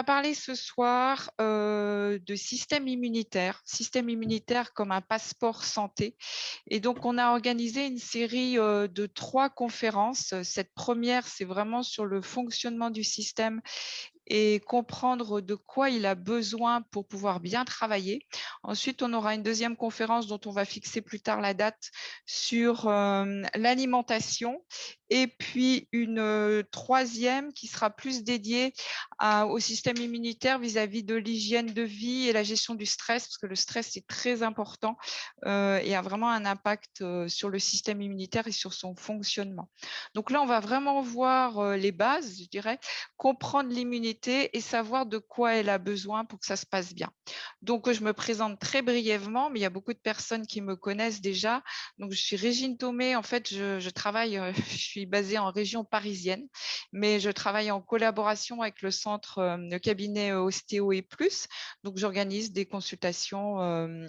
parler ce soir de système immunitaire comme un passeport santé. Et donc, on a organisé une série de 3 conférences. Cette première, c'est vraiment sur le fonctionnement du système et comprendre de quoi il a besoin pour pouvoir bien travailler. Ensuite, on aura une deuxième conférence dont on va fixer plus tard la date sur l'alimentation. Et puis une troisième qui sera plus dédiée au système immunitaire vis-à-vis de l'hygiène de vie et la gestion du stress, parce que le stress est très important et a vraiment un impact sur le système immunitaire et sur son fonctionnement. Donc là, on va vraiment voir les bases, je dirais, comprendre l'immunité et savoir de quoi elle a besoin pour que ça se passe bien. Donc, je me présente très brièvement, mais il y a beaucoup de personnes qui me connaissent déjà. Donc, je suis Régine Thomé. En fait, je travaille, je suis basée en région parisienne, mais je travaille en collaboration avec le centre, le cabinet Ostéo et Plus. Donc, j'organise des consultations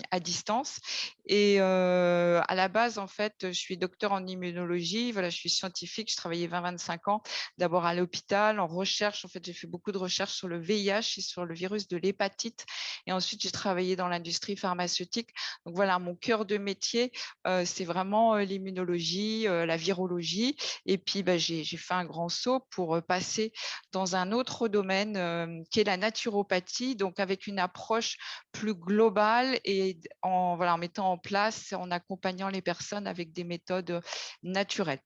à distance. Et à la base, en fait, je suis docteur en immunologie. Voilà, je suis scientifique. Je travaillais 20-25 ans d'abord à l'hôpital, en recherche. En fait, j'ai fait beaucoup de recherches sur le VIH et sur le virus de l'hépatite. Et ensuite, j'ai travaillé dans l'industrie pharmaceutique. Donc voilà, mon cœur de métier, c'est vraiment l'immunologie, la virologie. Et puis, j'ai fait un grand saut pour passer dans un autre domaine qui est la naturopathie, donc avec une approche plus globale et voilà, en mettant en place, en accompagnant les personnes avec des méthodes naturelles.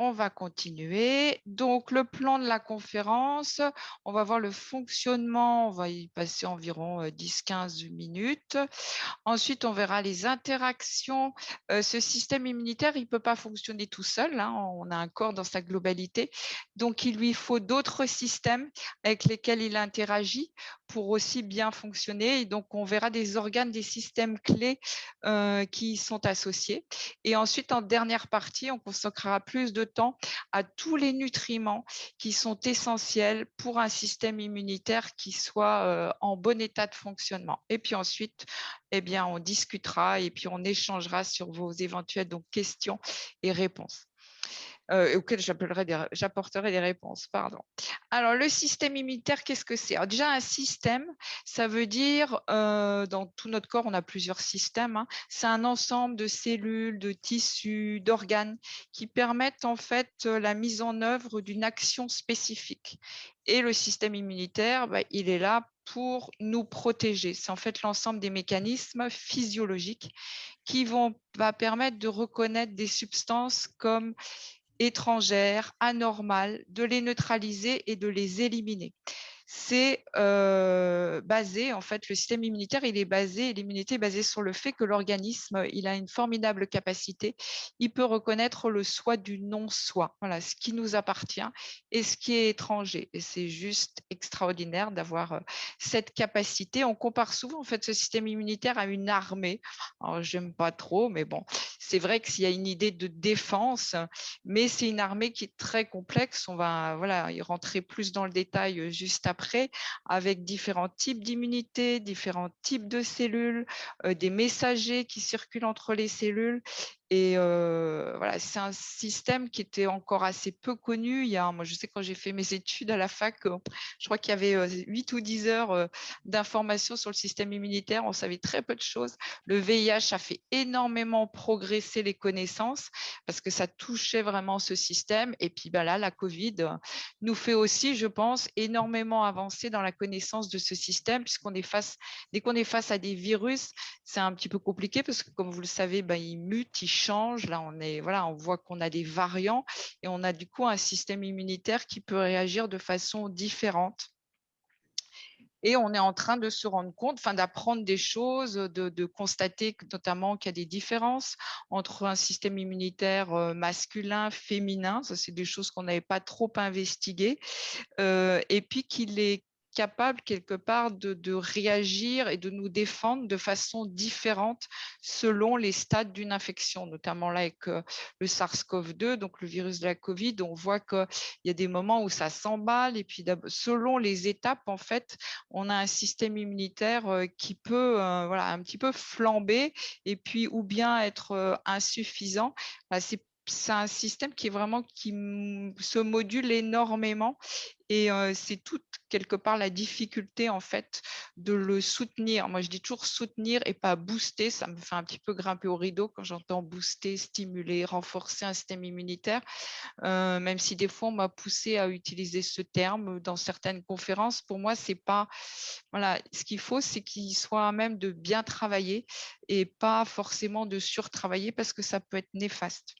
On va continuer. Donc, le plan de la conférence, on va voir le fonctionnement, on va y passer environ 10-15 minutes. Ensuite, on verra les interactions. Ce système immunitaire, il ne peut pas fonctionner tout seul, hein. On a un corps dans sa globalité. Donc, il lui faut d'autres systèmes avec lesquels il interagit pour aussi bien fonctionner. Et donc, on verra des organes, des systèmes clés qui y sont associés. Et ensuite, en dernière partie, on consacrera plus de temps à tous les nutriments qui sont essentiels pour un système immunitaire qui soit en bon état de fonctionnement. Et puis ensuite, eh bien, on discutera et puis on échangera sur vos éventuelles questions et réponses auxquelles j'apporterai des réponses. Pardon. Alors, le système immunitaire, qu'est-ce que c'est? Alors, déjà, un système, ça veut dire, dans tout notre corps, on a plusieurs systèmes, hein. C'est un ensemble de cellules, de tissus, d'organes qui permettent en fait la mise en œuvre d'une action spécifique. Et le système immunitaire, il est là pour nous protéger. C'est en fait l'ensemble des mécanismes physiologiques qui vont permettre de reconnaître des substances comme étrangères, anormales, de les neutraliser et de les éliminer. C'est basé, en fait, le système immunitaire, il est basé, l'immunité est basée sur le fait que l'organisme, il a une formidable capacité. Il peut reconnaître le soi du non-soi, voilà, ce qui nous appartient et ce qui est étranger. Et c'est juste extraordinaire d'avoir cette capacité. On compare souvent, en fait, ce système immunitaire à une armée. Alors, j'aime pas trop, mais bon, c'est vrai qu'il y a une idée de défense, mais c'est une armée qui est très complexe. On va voilà, y rentrer plus dans le détail juste après, avec différents types d'immunité, différents types de cellules, des messagers qui circulent entre les cellules. Et voilà, c'est un système qui était encore assez peu connu. Moi, je sais quand j'ai fait mes études à la fac, je crois qu'il y avait 8 ou 10 heures d'informations sur le système immunitaire. On savait très peu de choses. Le VIH a fait énormément progresser les connaissances parce que ça touchait vraiment ce système. Et puis là, la Covid nous fait aussi, je pense, énormément avancer dans la connaissance de ce système, dès qu'on est face à des virus, c'est un petit peu compliqué parce que, comme vous le savez, ils mutent, ils changent. Là, on voit qu'on a des variants et on a du coup un système immunitaire qui peut réagir de façon différente. Et on est en train de se rendre compte, d'apprendre des choses, de constater notamment qu'il y a des différences entre un système immunitaire masculin, féminin. Ça, c'est des choses qu'on n'avait pas trop investiguées. Et puis qu'il est capable quelque part de réagir et de nous défendre de façon différente selon les stades d'une infection, notamment là avec le SARS-CoV-2, donc le virus de la Covid. On voit qu'il y a des moments où ça s'emballe et puis selon les étapes, en fait, on a un système immunitaire qui peut voilà, un petit peu flamber et puis ou bien être insuffisant. C'est c'est un système qui est vraiment se module énormément et c'est toute quelque part la difficulté en fait de le soutenir. Moi, je dis toujours soutenir et pas booster. Ça me fait un petit peu grimper au rideau quand j'entends booster, stimuler, renforcer un système immunitaire. Même si des fois on m'a poussé à utiliser ce terme dans certaines conférences. Pour moi, c'est pas voilà. Ce qu'il faut, c'est qu'il soit à même de bien travailler et pas forcément de surtravailler parce que ça peut être néfaste.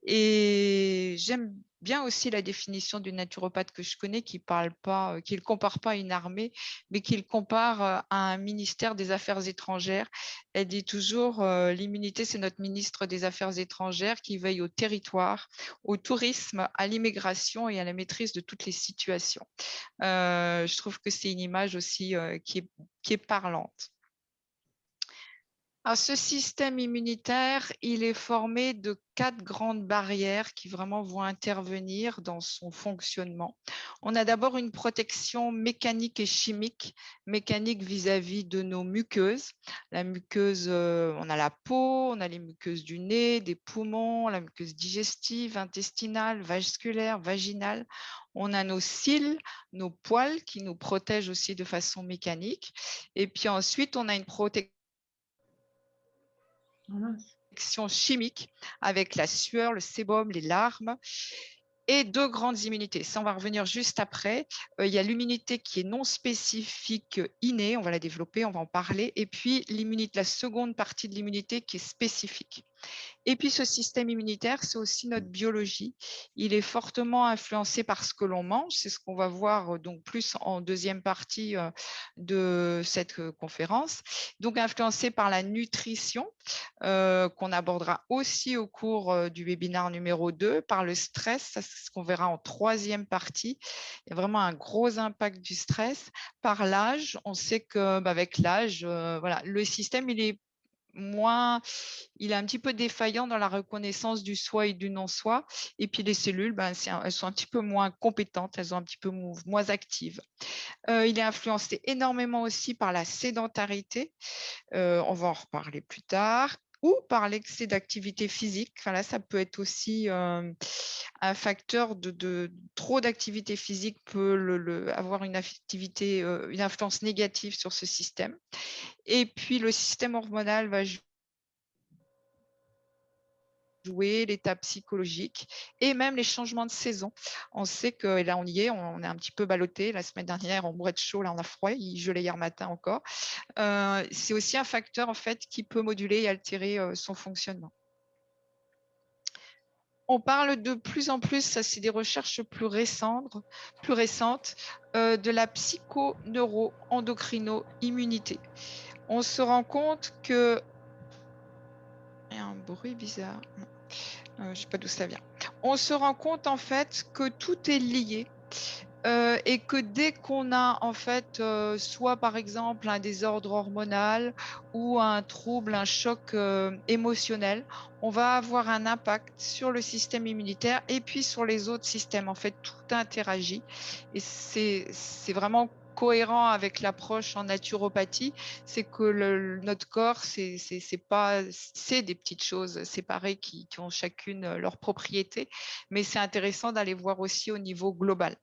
Et j'aime bien aussi la définition du naturopathe que je connais qui parle pas, qui ne compare pas à une armée, mais qui le compare à un ministère des Affaires étrangères. Elle dit toujours l'immunité, c'est notre ministre des Affaires étrangères qui veille au territoire, au tourisme, à l'immigration et à la maîtrise de toutes les situations. Je trouve que c'est une image aussi qui est parlante. Alors, ce système immunitaire, il est formé de 4 grandes barrières qui vraiment vont intervenir dans son fonctionnement. On a d'abord une protection mécanique et chimique, mécanique vis-à-vis de nos muqueuses. La muqueuse, on a la peau, on a les muqueuses du nez, des poumons, la muqueuse digestive, intestinale, vasculaire, vaginale. On a nos cils, nos poils qui nous protègent aussi de façon mécanique. Et puis ensuite, on a une protection chimique avec la sueur, le sébum, les larmes et 2 grandes immunités. Ça, on va revenir juste après. Il y a l'immunité qui est non spécifique innée, on va la développer, on va en parler. Et puis l'immunité, la seconde partie de l'immunité qui est spécifique. Et puis ce système immunitaire, c'est aussi notre biologie. Il est fortement influencé par ce que l'on mange. C'est ce qu'on va voir donc plus en deuxième partie de cette conférence. Donc influencé par la nutrition, qu'on abordera aussi au cours du webinaire numéro 2, par le stress, ça, c'est ce qu'on verra en troisième partie. Il y a vraiment un gros impact du stress. Par l'âge, on sait qu'avec l'âge, voilà, le système, il est un petit peu défaillant dans la reconnaissance du soi et du non-soi. Et puis les cellules, elles sont un petit peu moins compétentes, elles sont un petit peu moins actives. Il est influencé énormément aussi par la sédentarité. On va en reparler plus tard ou par l'excès d'activité physique. Enfin, là, ça peut être aussi un facteur de trop d'activité physique peut avoir une influence négative sur ce système. Et puis, le système hormonal va jouer, l'état psychologique et même les changements de saison. On sait que là, on y est, on est un petit peu ballotté. La semaine dernière, on mourait de chaud, là, on a froid. Il gelait hier matin encore. C'est aussi un facteur en fait qui peut moduler et altérer son fonctionnement. On parle de plus en plus, ça c'est des recherches plus récentes, de la psycho-neuro-endocrino-immunité. On se rend compte que... Il y a un bruit bizarre. Je ne sais pas d'où ça vient. On se rend compte en fait que tout est lié. Et que dès qu'on a en fait soit par exemple un désordre hormonal ou un trouble, un choc émotionnel, on va avoir un impact sur le système immunitaire et puis sur les autres systèmes. En fait, tout interagit et c'est vraiment cohérent avec l'approche en naturopathie, c'est que notre corps, c'est des petites choses séparées qui ont chacune leur propriété, mais c'est intéressant d'aller voir aussi au niveau global.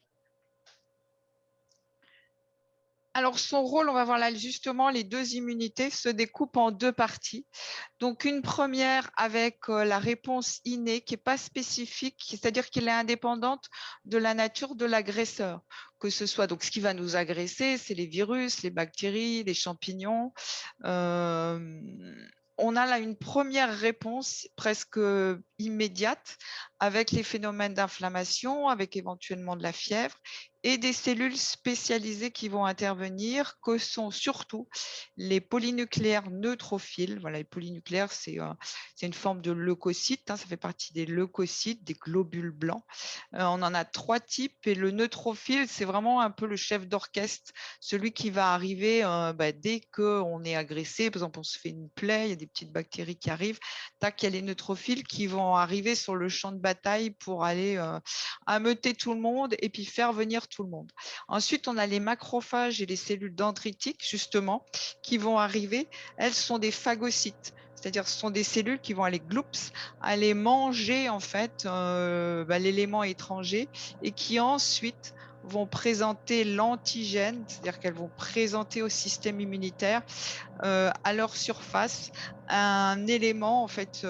Alors, son rôle, on va voir là justement, les 2 immunités se découpent en 2 parties. Donc, une première avec la réponse innée qui n'est pas spécifique, c'est-à-dire qu'elle est indépendante de la nature de l'agresseur. Que ce soit, donc ce qui va nous agresser, c'est les virus, les bactéries, les champignons. On a là une première réponse presque immédiate avec les phénomènes d'inflammation, avec éventuellement de la fièvre et des cellules spécialisées qui vont intervenir, que sont surtout les polynucléaires neutrophiles. Voilà, les polynucléaires, c'est une forme de leucocyte, ça fait partie des leucocytes, des globules blancs. On en a 3 types et le neutrophile, c'est vraiment un peu le chef d'orchestre, celui qui va arriver dès qu'on est agressé. Par exemple, on se fait une plaie, il y a des petites bactéries qui arrivent. Tac, il y a les neutrophiles qui vont arriver sur le champ de bataille pour aller ameuter tout le monde et puis faire venir tout le monde. Ensuite, on a les macrophages et les cellules dendritiques, justement, qui vont arriver. Elles sont des phagocytes. c'est-à-dire ce sont des cellules qui vont aller gloups, aller manger en fait l'élément étranger et qui ensuite vont présenter l'antigène, c'est-à-dire qu'elles vont présenter au système immunitaire à leur surface un élément en fait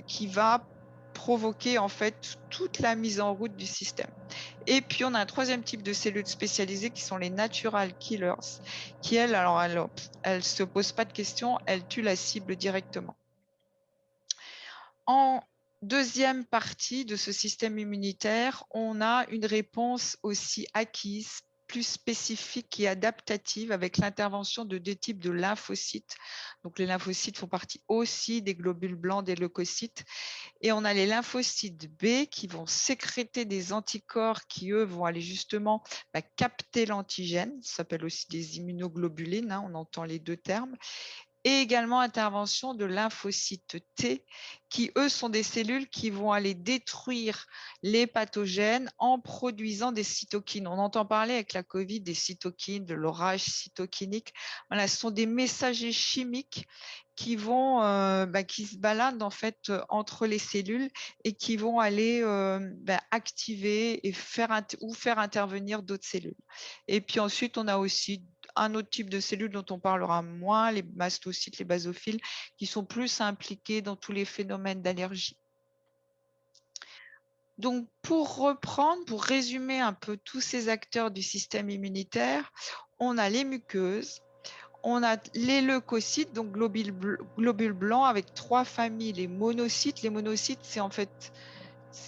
qui va provoquer en fait toute la mise en route du système. Et puis on a un troisième type de cellules spécialisées qui sont les natural killers, qui elles se posent pas de questions, elles tuent la cible directement. En deuxième partie de ce système immunitaire, on a une réponse aussi acquise, plus spécifique et adaptative avec l'intervention de deux types de lymphocytes. Donc les lymphocytes font partie aussi des globules blancs, des leucocytes. Et on a les lymphocytes B qui vont sécréter des anticorps qui, eux, vont aller justement capter l'antigène. Ça s'appelle aussi des immunoglobulines, on entend les deux termes. Et également intervention de lymphocytes T, qui eux sont des cellules qui vont aller détruire les pathogènes en produisant des cytokines. On entend parler avec la Covid des cytokines, de l'orage cytokinique. Voilà, ce sont des messagers chimiques qui vont, qui se baladent en fait entre les cellules et qui vont aller activer et faire intervenir d'autres cellules. Et puis ensuite, on a aussi un autre type de cellules dont on parlera moins, les mastocytes, les basophiles, qui sont plus impliqués dans tous les phénomènes d'allergie. Donc, pour reprendre, pour résumer un peu tous ces acteurs du système immunitaire, on a les muqueuses, on a les leucocytes, donc globules blancs avec trois familles, les monocytes. Les monocytes, c'est en fait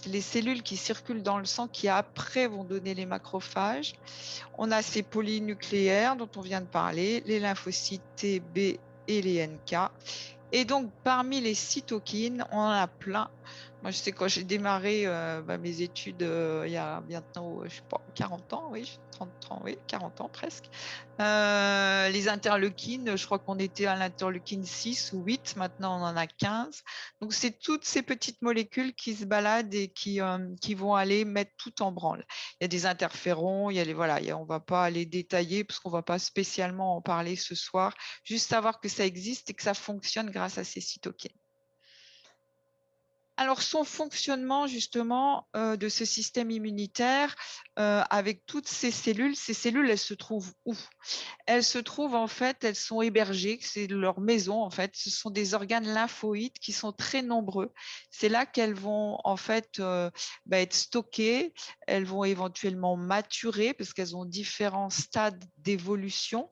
les cellules qui circulent dans le sang qui après vont donner les macrophages. On a ces polynucléaires dont on vient de parler, les lymphocytes T, B et les NK. Et donc, parmi les cytokines, on en a plein. Moi, je sais quand j'ai démarré mes études il y a bientôt, je sais pas, 40 ans, oui, 30 ans, oui, 40 ans presque. Les interleukines, je crois qu'on était à l'interleukine 6 ou 8, maintenant on en a 15. Donc, c'est toutes ces petites molécules qui se baladent et qui vont aller mettre tout en branle. Il y a des interférons, on ne va pas aller détailler parce qu'on ne va pas spécialement en parler ce soir, juste savoir que ça existe et que ça fonctionne grâce à ces cytokines. Alors, son fonctionnement justement de ce système immunitaire avec toutes ces cellules, elles se trouvent où? Elles se trouvent en fait, elles sont hébergées, c'est leur maison en fait. Ce sont des organes lymphoïdes qui sont très nombreux. C'est là qu'elles vont en fait être stockées. Elles vont éventuellement maturer parce qu'elles ont différents stades d'évolution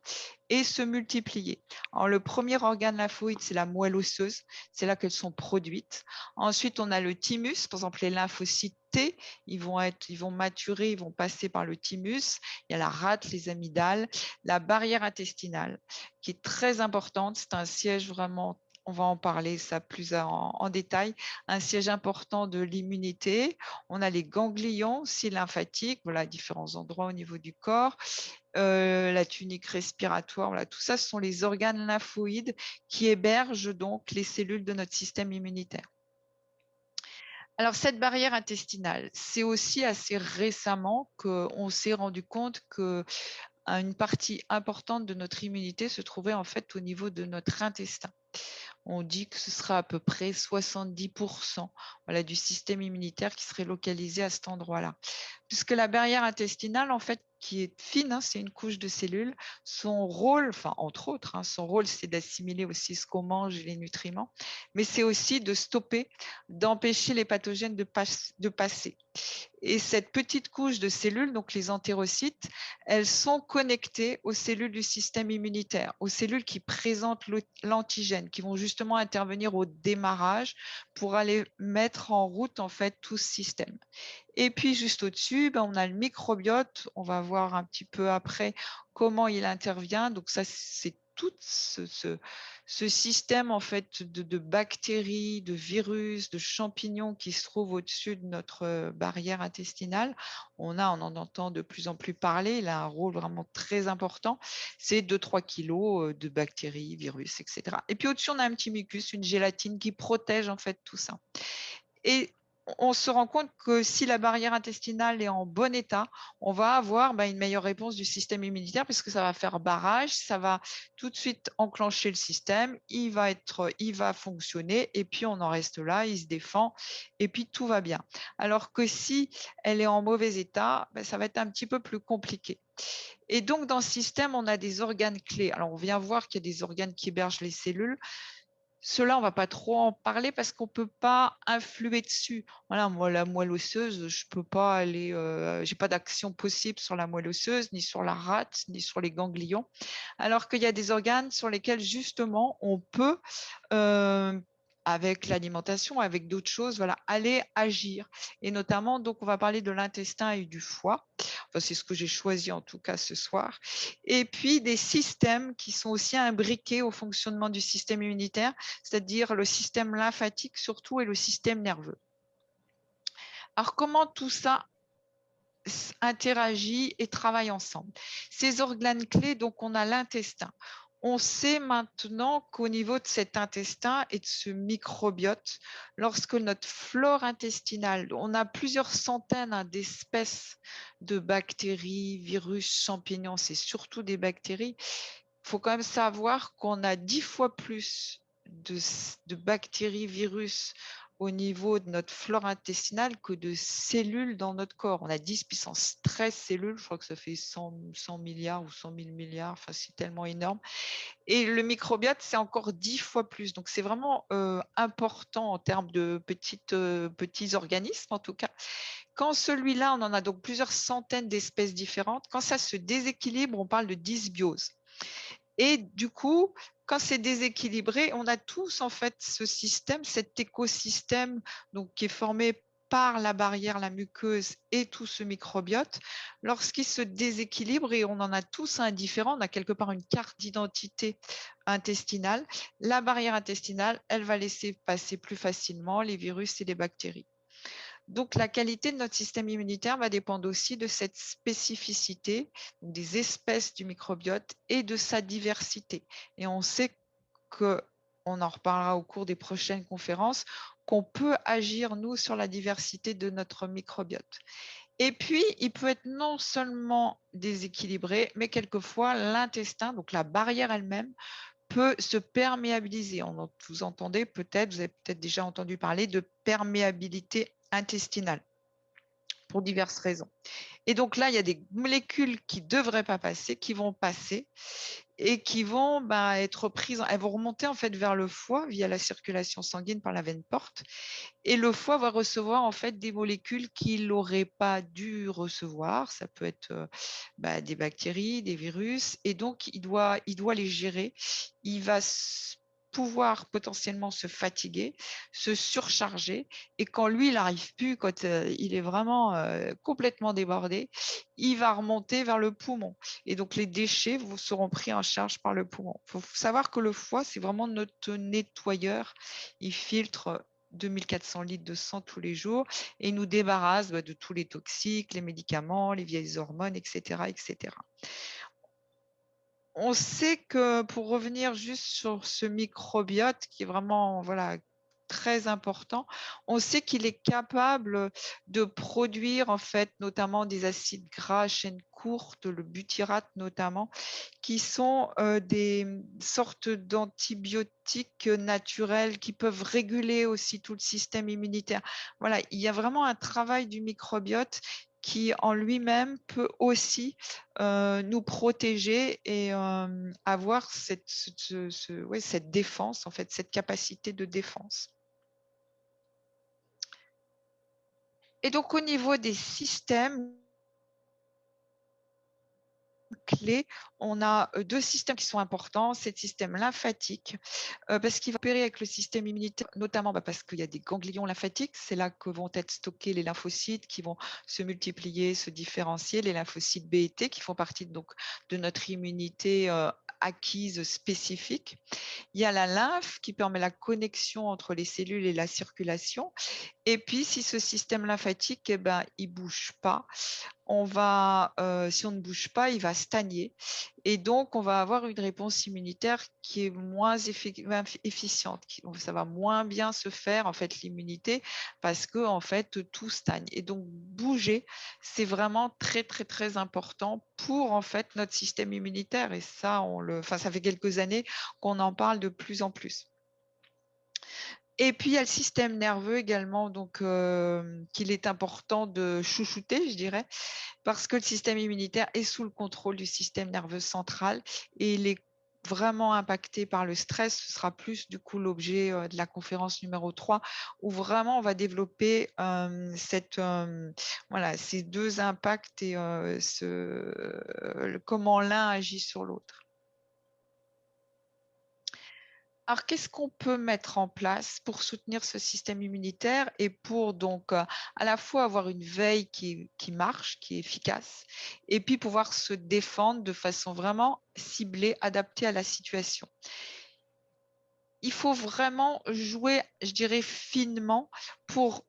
et se multiplier. Alors, le premier organe lymphoïde, c'est la moelle osseuse. C'est là qu'elles sont produites. Ensuite, on a le thymus, par exemple les lymphocytes T, ils vont maturer, ils vont passer par le thymus. Il y a la rate, les amygdales, la barrière intestinale, qui est très importante. C'est un siège vraiment, on va en parler ça plus en détail, un siège important de l'immunité. On a les ganglions aussi lymphatiques, voilà, différents endroits au niveau du corps. La tunique respiratoire, voilà, tout ça, ce sont les organes lymphoïdes qui hébergent donc les cellules de notre système immunitaire. Alors, cette barrière intestinale, c'est aussi assez récemment qu'on s'est rendu compte que une partie importante de notre immunité se trouvait en fait au niveau de notre intestin. On dit que ce sera à peu près 70% du système immunitaire qui serait localisé à cet endroit-là. Puisque la barrière intestinale, en fait, qui est fine, c'est une couche de cellules, son rôle, enfin entre autres, son rôle, c'est d'assimiler aussi ce qu'on mange et les nutriments, mais c'est aussi de stopper, d'empêcher les pathogènes de passer. Et cette petite couche de cellules, donc les entérocytes, elles sont connectées aux cellules du système immunitaire, aux cellules qui présentent l'antigène, qui vont justement intervenir au démarrage pour aller mettre en route en fait tout ce système. Et puis juste au-dessus, on a le microbiote. On va voir un petit peu après comment il intervient. Donc ça, c'est tout ce système en fait de bactéries, de virus, de champignons qui se trouvent au-dessus de notre barrière intestinale. On en entend de plus en plus parler. Il a un rôle vraiment très important. C'est 2-3 kilos de bactéries, virus, etc. Et puis au-dessus, on a un petit mucus, une gélatine qui protège en fait tout ça. Et on se rend compte que si la barrière intestinale est en bon état, on va avoir une meilleure réponse du système immunitaire puisque ça va faire barrage, ça va tout de suite enclencher le système, il va fonctionner et puis on en reste là, il se défend et puis tout va bien. Alors que si elle est en mauvais état, ça va être un petit peu plus compliqué. Et donc, dans ce système, on a des organes clés. Alors, on vient voir qu'il y a des organes qui hébergent les cellules. Ceux-là, on ne va pas trop en parler parce qu'on ne peut pas influer dessus. Voilà, moi, la moelle osseuse, je peux pas aller, j'ai pas d'action possible sur la moelle osseuse, ni sur la rate, ni sur les ganglions. Alors qu'il y a des organes sur lesquels, justement, on peut, avec l'alimentation, avec d'autres choses, voilà, aller agir. Et notamment, donc, on va parler de l'intestin et du foie. Enfin, c'est ce que j'ai choisi en tout cas ce soir. Et puis des systèmes qui sont aussi imbriqués au fonctionnement du système immunitaire, c'est-à-dire le système lymphatique surtout et le système nerveux. Alors, comment tout ça interagit et travaille ensemble? Ces organes clés, donc on a l'intestin. On sait maintenant qu'au niveau de cet intestin et de ce microbiote, lorsque notre flore intestinale, on a plusieurs centaines d'espèces de bactéries, virus, champignons, c'est surtout des bactéries. Il faut quand même savoir qu'on a 10 fois plus de bactéries, virus au niveau de notre flore intestinale que de cellules dans notre corps. On a 10 puissance 13 cellules, je crois que ça fait 100 milliards ou 100 000 milliards, enfin, c'est tellement énorme. Et le microbiote, c'est encore 10 fois plus. Donc, c'est vraiment important en termes de petits organismes, en tout cas. Quand celui-là, on en a donc plusieurs centaines d'espèces différentes, quand ça se déséquilibre, on parle de dysbiose. Et du coup, quand c'est déséquilibré, on a tous en fait ce système, cet écosystème donc, qui est formé par la barrière, la muqueuse et tout ce microbiote. Lorsqu'il se déséquilibre, et on en a tous un différent, on a quelque part une carte d'identité intestinale, la barrière intestinale, elle va laisser passer plus facilement les virus et les bactéries. Donc, la qualité de notre système immunitaire va dépendre aussi de cette spécificité des espèces du microbiote et de sa diversité. Et on sait que, on en reparlera au cours des prochaines conférences, qu'on peut agir, nous, sur la diversité de notre microbiote. Et puis, il peut être non seulement déséquilibré, mais quelquefois l'intestin, donc la barrière elle-même, peut se perméabiliser. Vous entendez peut-être, vous avez peut-être déjà entendu parler de perméabilité intestinale pour diverses raisons. Et donc là, il y a des molécules qui ne devraient pas passer, qui vont passer et qui vont être prises, elles vont remonter en fait vers le foie via la circulation sanguine par la veine porte. Et le foie va recevoir en fait des molécules qu'il n'aurait pas dû recevoir. Ça peut être des bactéries, des virus, et donc il doit les gérer. Il va pouvoir potentiellement se fatiguer, se surcharger, et quand lui, il n'arrive plus, quand il est vraiment complètement débordé, il va remonter vers le poumon. Et donc, les déchets seront pris en charge par le poumon. Il faut savoir que le foie, c'est vraiment notre nettoyeur. Il filtre 2400 litres de sang tous les jours et il nous débarrasse de tous les toxiques, les médicaments, les vieilles hormones, etc., etc. On sait que, pour revenir juste sur ce microbiote qui est vraiment très important, on sait qu'il est capable de produire en fait notamment des acides gras à chaîne courte, le butyrate notamment, qui sont des sortes d'antibiotiques naturels qui peuvent réguler aussi tout le système immunitaire. Voilà, il y a vraiment un travail du microbiote qui en lui-même peut aussi nous protéger et avoir cette défense, en fait, cette capacité de défense. Et donc, au niveau des systèmes clés, on a deux systèmes qui sont importants. C'est le système lymphatique, parce qu'il va opérer avec le système immunitaire, notamment parce qu'il y a des ganglions lymphatiques. C'est là que vont être stockés les lymphocytes qui vont se multiplier, se différencier, les lymphocytes B et T qui font partie donc de notre immunité acquise spécifique. Il y a la lymphe qui permet la connexion entre les cellules et la circulation. Et puis, si ce système lymphatique, il bouge pas, si on ne bouge pas, il va stagner. stagner. Et donc, on va avoir une réponse immunitaire qui est moins efficiente. Ça va moins bien se faire, en fait, l'immunité, parce que, en fait, tout stagne. Et donc, bouger, c'est vraiment très, très, très important pour, en fait, notre système immunitaire. Et ça, ça fait quelques années qu'on en parle de plus en plus. Et puis, il y a le système nerveux également, donc qu'il est important de chouchouter, je dirais, parce que le système immunitaire est sous le contrôle du système nerveux central et il est vraiment impacté par le stress. Ce sera plus du coup l'objet de la conférence numéro 3 où vraiment on va développer voilà, ces deux impacts et comment l'un agit sur l'autre. Alors, qu'est-ce qu'on peut mettre en place pour soutenir ce système immunitaire et pour donc à la fois avoir une veille qui marche, qui est efficace, et puis pouvoir se défendre de façon vraiment ciblée, adaptée à la situation. Il faut vraiment jouer, je dirais, finement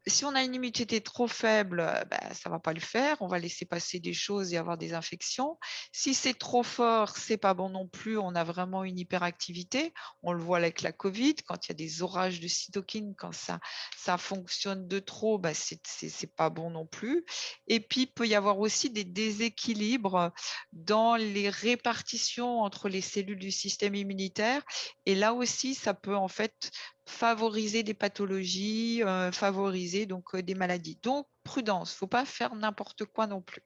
si on a une immunité trop faible, ça ne va pas le faire. On va laisser passer des choses et avoir des infections. Si c'est trop fort, c'est pas bon non plus. On a vraiment une hyperactivité. On le voit avec la Covid, quand il y a des orages de cytokines, quand ça fonctionne de trop, c'est pas bon non plus. Et puis, il peut y avoir aussi des déséquilibres dans les répartitions entre les cellules du système immunitaire. Et là aussi, ça peut en fait favoriser des pathologies, favoriser donc des maladies. Donc, prudence, il ne faut pas faire n'importe quoi non plus.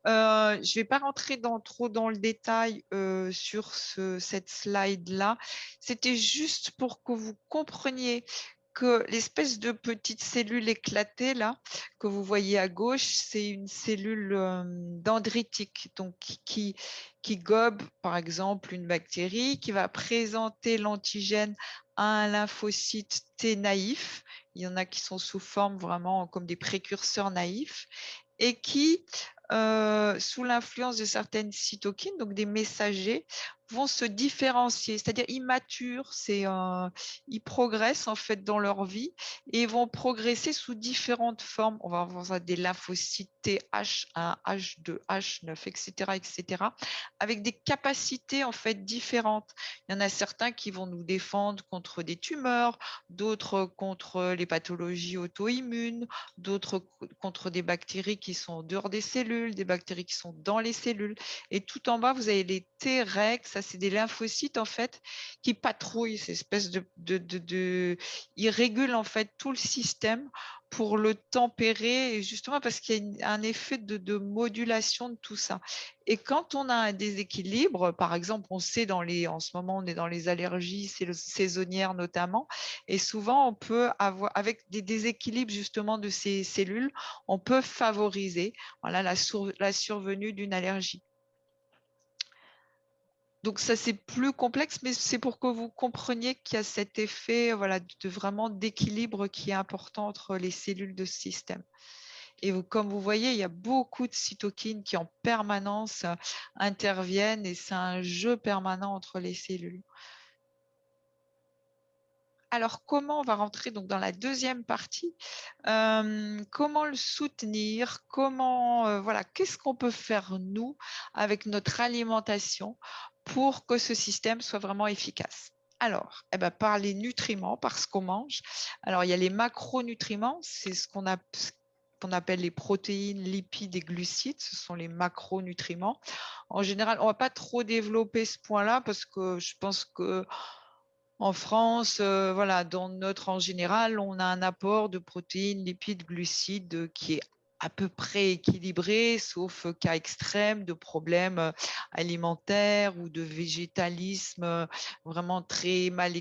Je ne vais pas rentrer trop dans le détail sur cette slide-là. C'était juste pour que vous compreniez que l'espèce de petite cellule éclatée là que vous voyez à gauche, c'est une cellule dendritique, donc qui gobe par exemple une bactérie, qui va présenter l'antigène à un lymphocyte T naïf. Il y en a qui sont sous forme vraiment comme des précurseurs naïfs et qui, sous l'influence de certaines cytokines, donc des messagers, vont se différencier, c'est-à-dire ils maturent, ils progressent en fait dans leur vie et vont progresser sous différentes formes. On va avoir des lymphocytes Th1, H2, H9, etc., avec des capacités en fait différentes. Il y en a certains qui vont nous défendre contre des tumeurs, d'autres contre les pathologies auto-immunes, d'autres contre des bactéries qui sont en dehors des cellules, des bactéries qui sont dans les cellules. Et tout en bas, vous avez les T-rex, ça c'est des lymphocytes en fait qui patrouillent, ces espèces ils régulent en fait tout le système pour le tempérer, et justement parce qu'il y a un effet de modulation de tout ça. Et quand on a un déséquilibre, par exemple, on sait en ce moment, on est dans les allergies saisonnières notamment, et souvent on peut avoir, avec des déséquilibres justement de ces cellules, on peut favoriser voilà, la survenue d'une allergie. Donc ça, c'est plus complexe, mais c'est pour que vous compreniez qu'il y a cet effet voilà, de vraiment d'équilibre qui est important entre les cellules de ce système. Et comme vous voyez, il y a beaucoup de cytokines qui en permanence interviennent et c'est un jeu permanent entre les cellules. Alors, comment on va rentrer donc dans la deuxième partie? Comment le soutenir? Voilà, qu'est-ce qu'on peut faire nous avec notre alimentation pour que ce système soit vraiment efficace? Alors, par les nutriments, par ce qu'on mange. Alors, il y a les macronutriments, c'est ce qu'on appelle les protéines, lipides et glucides, ce sont les macronutriments. En général, on ne va pas trop développer ce point-là parce que je pense que en France, voilà, en général, on a un apport de protéines, lipides, glucides qui est à peu près équilibré, sauf cas extrême de problèmes alimentaires ou de végétalisme vraiment très mal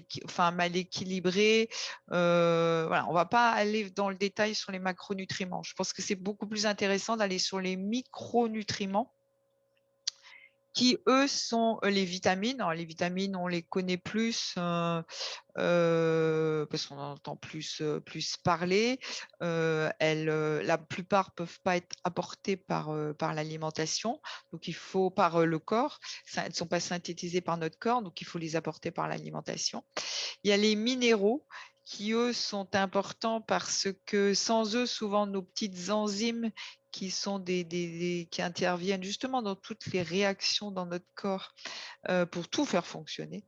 équilibré. Voilà, on ne va pas aller dans le détail sur les macronutriments. Je pense que c'est beaucoup plus intéressant d'aller sur les micronutriments qui, eux, sont les vitamines. Alors, les vitamines, on les connaît plus parce qu'on en entend plus parler. La plupart ne peuvent pas être apportées par l'alimentation, donc il faut par le corps. Elles ne sont pas synthétisées par notre corps, donc il faut les apporter par l'alimentation. Il y a les minéraux qui, eux, sont importants parce que sans eux, souvent, nos petites enzymes qui sont qui interviennent justement dans toutes les réactions dans notre corps pour tout faire fonctionner.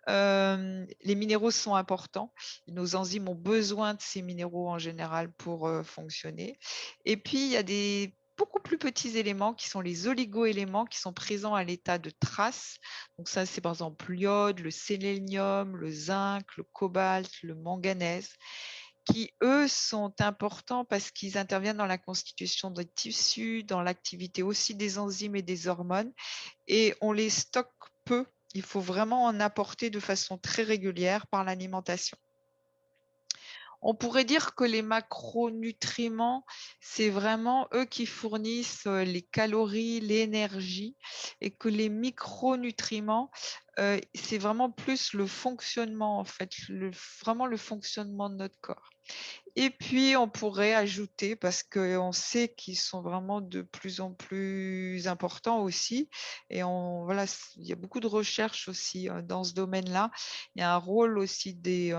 Les minéraux sont importants. Nos enzymes ont besoin de ces minéraux en général pour fonctionner. Et puis, il y a des beaucoup plus petits éléments qui sont les oligo-éléments qui sont présents à l'état de traces. Donc ça, c'est par exemple l'iode, le sélénium, le zinc, le cobalt, le manganèse, qui, eux, sont importants parce qu'ils interviennent dans la constitution des tissus, dans l'activité aussi des enzymes et des hormones, et on les stocke peu. Il faut vraiment en apporter de façon très régulière par l'alimentation. On pourrait dire que les macronutriments, c'est vraiment eux qui fournissent les calories, l'énergie, et que les micronutriments, c'est vraiment plus le fonctionnement, en fait, vraiment le fonctionnement de notre corps. Et puis, on pourrait ajouter, parce qu'on sait qu'ils sont vraiment de plus en plus importants aussi, et voilà, il y a beaucoup de recherches aussi dans ce domaine-là. Il y a un rôle aussi des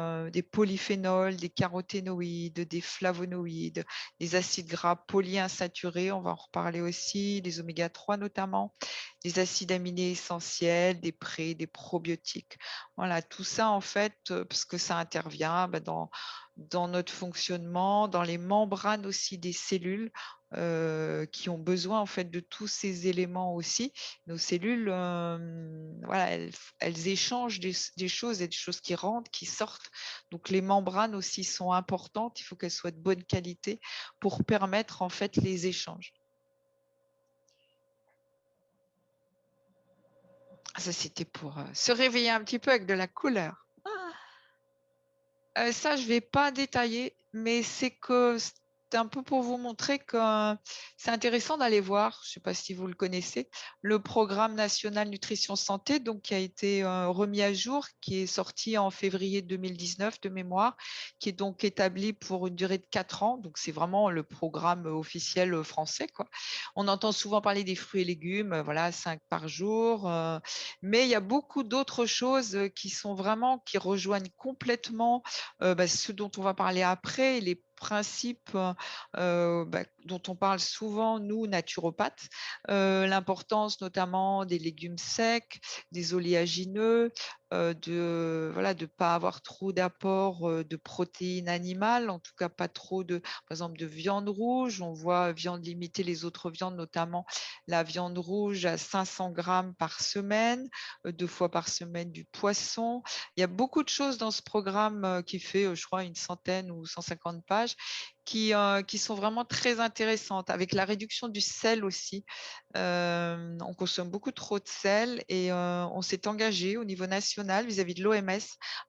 polyphénols, des caroténoïdes, des flavonoïdes, des acides gras polyinsaturés, on va en reparler aussi, des oméga-3 notamment, des acides aminés essentiels, des probiotiques. Voilà, tout ça, en fait, parce que ça intervient dans notre fonctionnement, dans les membranes aussi des cellules qui ont besoin en fait de tous ces éléments aussi. Nos cellules, voilà, elles échangent des choses et des choses qui rentrent, qui sortent. Donc les membranes aussi sont importantes. Il faut qu'elles soient de bonne qualité pour permettre en fait les échanges. Ça, c'était pour se réveiller un petit peu avec de la couleur. Ça, je ne vais pas détailler, mais c'est un peu pour vous montrer que c'est intéressant d'aller voir, je ne sais pas si vous le connaissez, le programme national nutrition santé, donc qui a été remis à jour, qui est sorti en février 2019 de mémoire, qui est donc établi pour une durée de 4 ans. Donc c'est vraiment le programme officiel français, quoi. On entend souvent parler des fruits et légumes, voilà, 5 par jour, mais il y a beaucoup d'autres choses qui rejoignent complètement ce dont on va parler après, les principes dont on parle souvent, nous, naturopathes, l'importance notamment des légumes secs, des oléagineux, de voilà, de pas avoir trop d'apport de protéines animales, en tout cas pas trop par exemple, de viande rouge. On voit viande limitée, les autres viandes, notamment la viande rouge à 500 grammes par semaine, 2 fois par semaine du poisson. Il y a beaucoup de choses dans ce programme qui fait, je crois, une centaine ou 150 pages, qui sont vraiment très intéressantes, avec la réduction du sel aussi. On consomme beaucoup trop de sel et on s'est engagé au niveau national vis-à-vis de l'OMS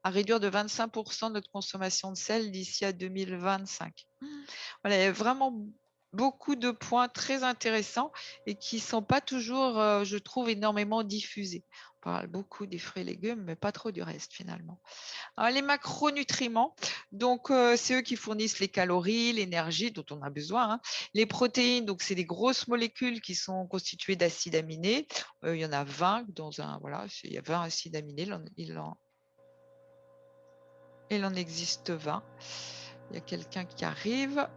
à réduire de 25% notre consommation de sel d'ici à 2025. Voilà, il y a vraiment beaucoup de points très intéressants et qui ne sont pas toujours, je trouve, énormément diffusés. On parle beaucoup des fruits et légumes, mais pas trop du reste finalement. Alors, les macronutriments, donc c'est eux qui fournissent les calories, l'énergie dont on a besoin, hein. Les protéines, donc c'est des grosses molécules qui sont constituées d'acides aminés. Il y en a 20 voilà, il y a 20 acides aminés, il en existe 20. Il y a quelqu'un qui arrive.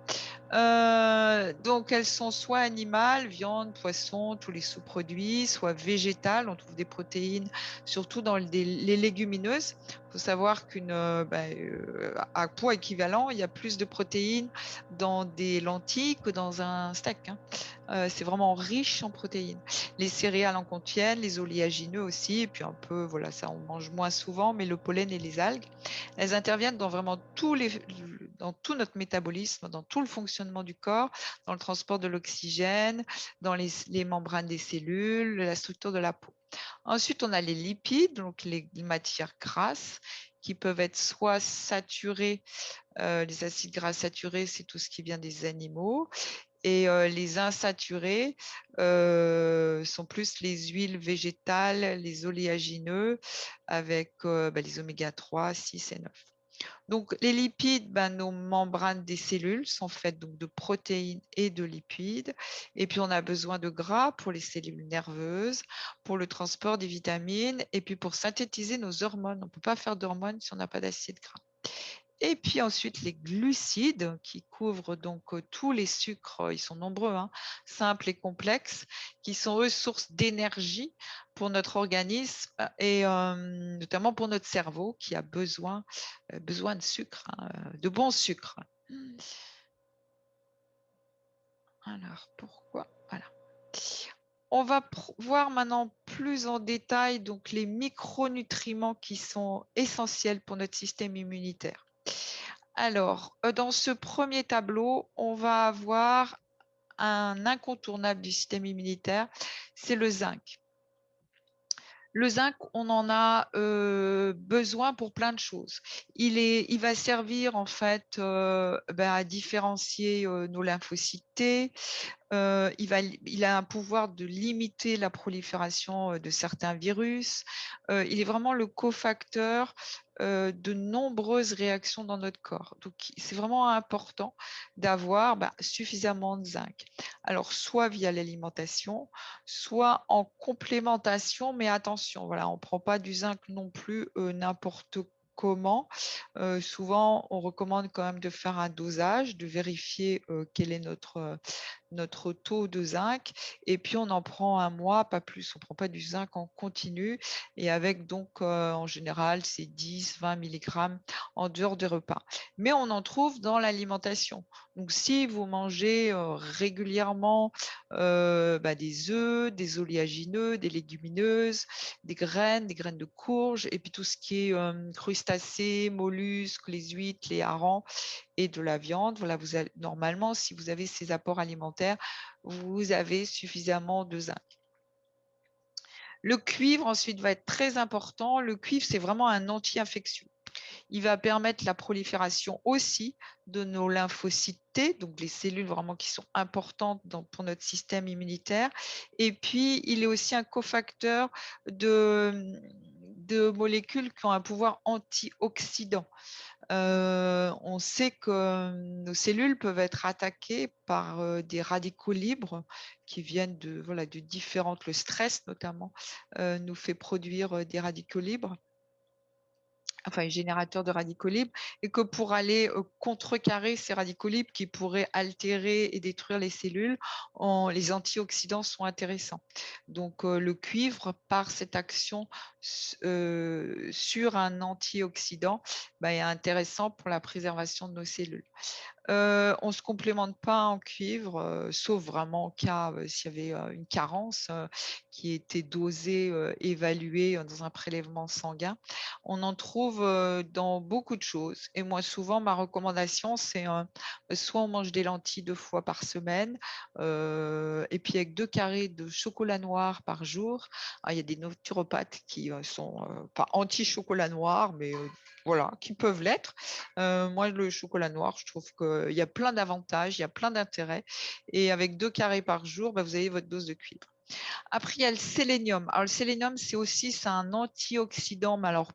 Donc, elles sont soit animales, viande, poisson, tous les sous-produits, soit végétales. On trouve des protéines, surtout dans les légumineuses. Il faut savoir à poids équivalent, il y a plus de protéines dans des lentilles que dans un steak, hein. C'est vraiment riche en protéines. Les céréales en contiennent, les oléagineux aussi, et puis un peu, voilà, ça on mange moins souvent, mais le pollen et les algues, elles interviennent dans vraiment dans tout notre métabolisme, dans tout le fonctionnement du corps, dans le transport de l'oxygène, dans les membranes des cellules, la structure de la peau. Ensuite, on a les lipides, donc les matières grasses, qui peuvent être soit saturées, les acides gras saturés, c'est tout ce qui vient des animaux, et les insaturés sont plus les huiles végétales, les oléagineux, avec les oméga 3, 6 et 9. Donc, les lipides, nos membranes des cellules sont faites donc, de protéines et de lipides. Et puis, on a besoin de gras pour les cellules nerveuses, pour le transport des vitamines et puis pour synthétiser nos hormones. On ne peut pas faire d'hormones si on n'a pas d'acide gras. Et puis ensuite, les glucides qui couvrent donc tous les sucres, ils sont nombreux, hein, simples et complexes, qui sont eux source d'énergie pour notre organisme et notamment pour notre cerveau qui a besoin de sucre, hein, de bons sucres. Alors, pourquoi? Voilà. On va voir maintenant plus en détail donc les micronutriments qui sont essentiels pour notre système immunitaire. Alors, dans ce premier tableau, on va avoir un incontournable du système immunitaire, c'est le zinc. Le zinc, on en a besoin pour plein de choses. Il va servir en fait à différencier nos lymphocytes T, il a un pouvoir de limiter la prolifération de certains virus. Il est vraiment le cofacteur de nombreuses réactions dans notre corps. Donc, c'est vraiment important d'avoir suffisamment de zinc. Alors, soit via l'alimentation, soit en complémentation, mais attention, voilà, on ne prend pas du zinc non plus n'importe comment. Souvent, on recommande quand même de faire un dosage, de vérifier quel est notre taux de zinc et puis on en prend un mois, pas plus. On ne prend pas du zinc en continu et avec donc en général c'est 10-20 mg en dehors des repas. Mais on en trouve dans l'alimentation. Donc si vous mangez régulièrement des œufs, des oléagineux, des légumineuses, des graines de courge et puis tout ce qui est crustacés, mollusques, les huîtres, les harengs, et de la viande. Voilà, normalement, si vous avez ces apports alimentaires, vous avez suffisamment de zinc. Le cuivre, ensuite, va être très important. Le cuivre, c'est vraiment un anti-infectieux. Il va permettre la prolifération aussi de nos lymphocytes T, donc les cellules vraiment qui sont importantes pour notre système immunitaire. Et puis, il est aussi un cofacteur de molécules qui ont un pouvoir antioxydant. On sait que nos cellules peuvent être attaquées par des radicaux libres qui viennent de différentes. Le stress, notamment, nous fait produire des radicaux libres, enfin, générateur de radicaux libres, et que pour aller contrecarrer ces radicaux libres qui pourraient altérer et détruire les cellules, les antioxydants sont intéressants. Donc, le cuivre, par cette action sur un antioxydant, est intéressant pour la préservation de nos cellules. On ne se complémente pas en cuivre, sauf vraiment en cas s'il y avait une carence qui était dosée, évaluée dans un prélèvement sanguin. On en trouve dans beaucoup de choses. Et moi, souvent, ma recommandation, c'est soit on mange des lentilles 2 fois par semaine, et puis avec 2 carrés de chocolat noir par jour. Alors, il y a des naturopathes qui sont pas anti-chocolat noir, mais voilà, qui peuvent l'être. Moi, le chocolat noir, je trouve qu'il y a plein d'avantages, il y a plein d'intérêts. Et avec 2 carrés par jour, vous avez votre dose de cuivre. Après, il y a le sélénium. Alors, le sélénium, c'est un antioxydant, mais alors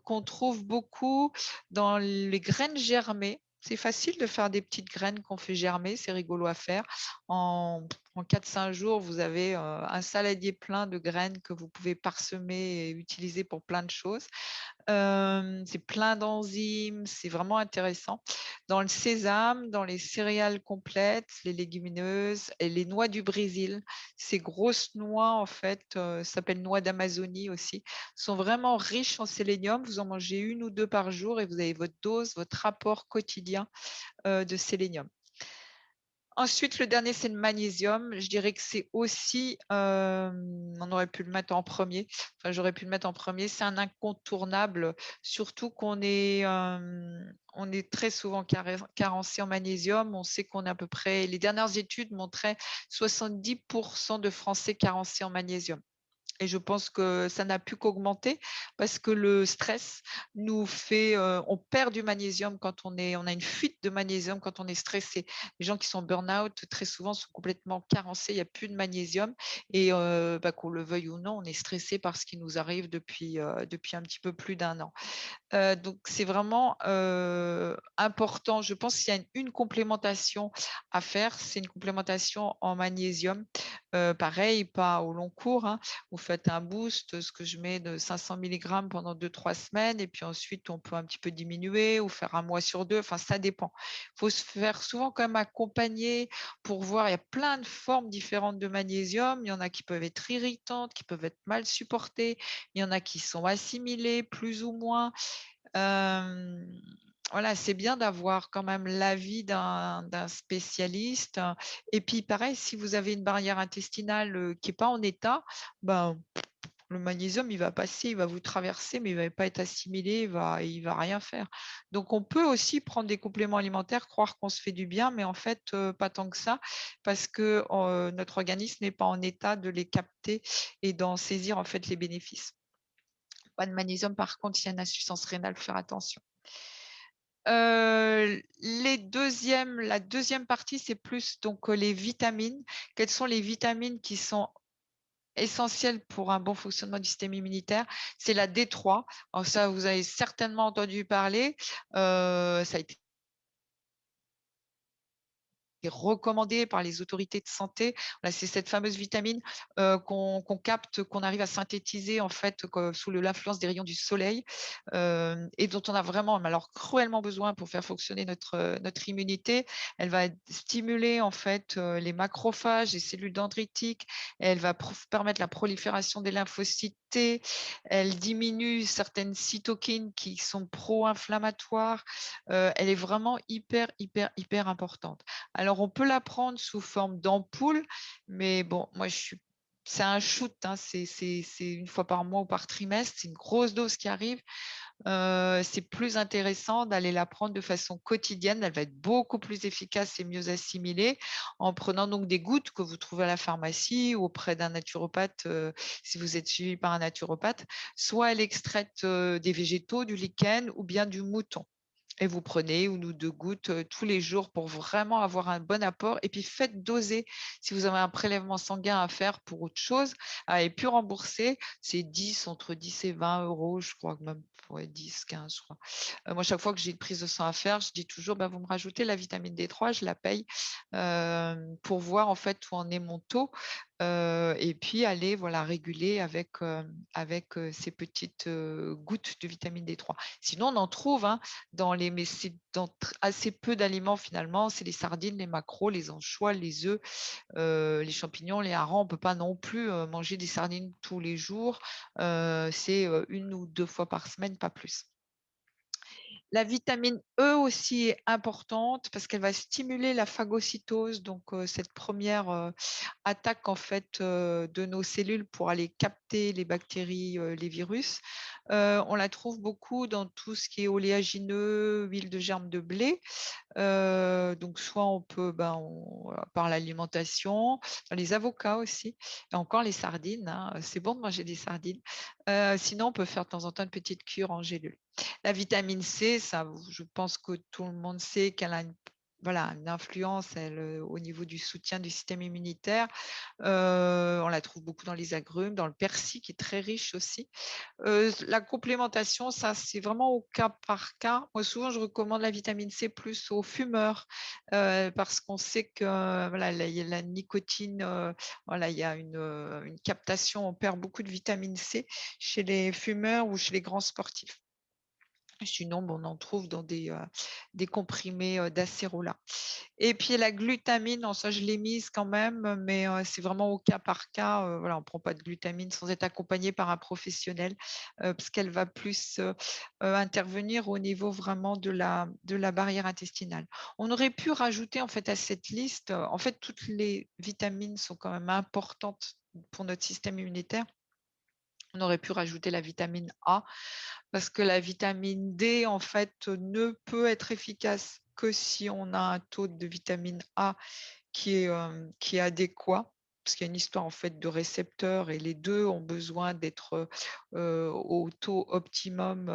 qu'on trouve beaucoup dans les graines germées. C'est facile de faire des petites graines qu'on fait germer, c'est rigolo à faire. En 4-5 jours, vous avez un saladier plein de graines que vous pouvez parsemer et utiliser pour plein de choses. C'est plein d'enzymes, c'est vraiment intéressant. Dans le sésame, dans les céréales complètes, les légumineuses et les noix du Brésil, ces grosses noix, en fait, s'appellent noix d'Amazonie aussi, sont vraiment riches en sélénium. Vous en mangez 1 ou 2 par jour et vous avez votre dose, votre apport quotidien de sélénium. Ensuite, le dernier, c'est le magnésium. Je dirais que c'est aussi, on aurait pu le mettre en premier, enfin, j'aurais pu le mettre en premier, c'est un incontournable, surtout qu'on on est très souvent carencé en magnésium. On sait qu'on est à peu près, les dernières études montraient 70% de Français carencés en magnésium. Et je pense que ça n'a pu qu'augmenter parce que le stress nous fait, on perd du magnésium quand on a une fuite de magnésium quand on est stressé. Les gens qui sont burn-out, très souvent, sont complètement carencés, il n'y a plus de magnésium et qu'on le veuille ou non, on est stressé par ce qui nous arrive depuis un petit peu plus d'1 an. Donc c'est vraiment important. Je pense qu'il y a une complémentation à faire, c'est une complémentation en magnésium. Pareil, pas au long cours, hein, vous faites un boost, ce que je mets de 500 mg pendant 2-3 semaines et puis ensuite on peut un petit peu diminuer ou faire un mois sur 2, enfin ça dépend. Il faut se faire souvent quand même accompagner pour voir, il y a plein de formes différentes de magnésium, il y en a qui peuvent être irritantes, qui peuvent être mal supportées, il y en a qui sont assimilées plus ou moins. Voilà, c'est bien d'avoir quand même l'avis d'un spécialiste. Et puis pareil, si vous avez une barrière intestinale qui n'est pas en état, ben, le magnésium, il va passer, il va vous traverser, mais il ne va pas être assimilé, il va rien faire. Donc, on peut aussi prendre des compléments alimentaires, croire qu'on se fait du bien, mais en fait, pas tant que ça, parce que notre organisme n'est pas en état de les capter et d'en saisir en fait les bénéfices. Pas de magnésium, par contre, s'il y a une insuffisance rénale, il faut faire attention. La deuxième partie, c'est plus donc les vitamines. Quelles sont les vitamines qui sont essentielles pour un bon fonctionnement du système immunitaire? C'est la D3. Alors ça, vous avez certainement entendu parler. Ça a été recommandé par les autorités de santé. Voilà, c'est cette fameuse vitamine qu'on capte, qu'on arrive à synthétiser en fait sous l'influence des rayons du soleil et dont on a vraiment, mais alors cruellement besoin pour faire fonctionner notre immunité. Elle va stimuler en fait les macrophages, les cellules dendritiques. Elle va permettre la prolifération des lymphocytes T. Elle diminue certaines cytokines qui sont pro-inflammatoires. Elle est vraiment hyper, hyper, hyper importante. Alors, on peut la prendre sous forme d'ampoule, mais bon, moi, c'est un shoot, hein, c'est une fois par mois ou par trimestre, c'est une grosse dose qui arrive. C'est plus intéressant d'aller la prendre de façon quotidienne. Elle va être beaucoup plus efficace et mieux assimilée en prenant donc des gouttes que vous trouvez à la pharmacie ou auprès d'un naturopathe si vous êtes suivi par un naturopathe. Soit elle extraite des végétaux, du lichen ou bien du mouton. Et vous prenez 1 ou 2 gouttes tous les jours pour vraiment avoir un bon apport. Et puis faites doser si vous avez un prélèvement sanguin à faire pour autre chose. Et puis rembourser, c'est entre 10 et 20 €, je crois, même 10, 15, je crois. Moi, chaque fois que j'ai une prise de sang à faire, je dis toujours, bah, vous me rajoutez la vitamine D3, je la paye pour voir en fait où en est mon taux. Et puis aller voilà, réguler avec ces petites gouttes de vitamine D3. Sinon, on en trouve hein, mais c'est dans assez peu d'aliments finalement. C'est les sardines, les maquereaux, les anchois, les œufs, les champignons, les harengs. On ne peut pas non plus manger des sardines tous les jours. C'est 1 ou 2 fois par semaine, pas plus. La vitamine E aussi est importante parce qu'elle va stimuler la phagocytose, donc cette première attaque en fait de nos cellules pour aller capter les bactéries, les virus. On la trouve beaucoup dans tout ce qui est oléagineux, huile de germe de blé. Donc soit on peut, par l'alimentation, dans les avocats aussi, et encore les sardines, hein, c'est bon de manger des sardines. Sinon, on peut faire de temps en temps une petite cure en gélule. La vitamine C, ça, je pense que tout le monde sait qu'elle a une influence au niveau du soutien du système immunitaire. On la trouve beaucoup dans les agrumes, dans le persil qui est très riche aussi. La complémentation, ça, c'est vraiment au cas par cas. Moi, souvent, je recommande la vitamine C plus aux fumeurs parce qu'on sait que voilà, il y a la nicotine, voilà, il y a une captation, on perd beaucoup de vitamine C chez les fumeurs ou chez les grands sportifs. Sinon, on en trouve dans des comprimés d'acérola. Et puis la glutamine, non, ça je l'ai mise quand même, mais c'est vraiment au cas par cas. Voilà, on ne prend pas de glutamine sans être accompagné par un professionnel parce qu'elle va plus intervenir au niveau vraiment de la barrière intestinale. On aurait pu rajouter en fait à cette liste, en fait toutes les vitamines sont quand même importantes pour notre système immunitaire. On aurait pu rajouter la vitamine A parce que la vitamine D, en fait, ne peut être efficace que si on a un taux de vitamine A qui est adéquat. Parce qu'il y a une histoire en fait de récepteurs et les deux ont besoin d'être au taux optimum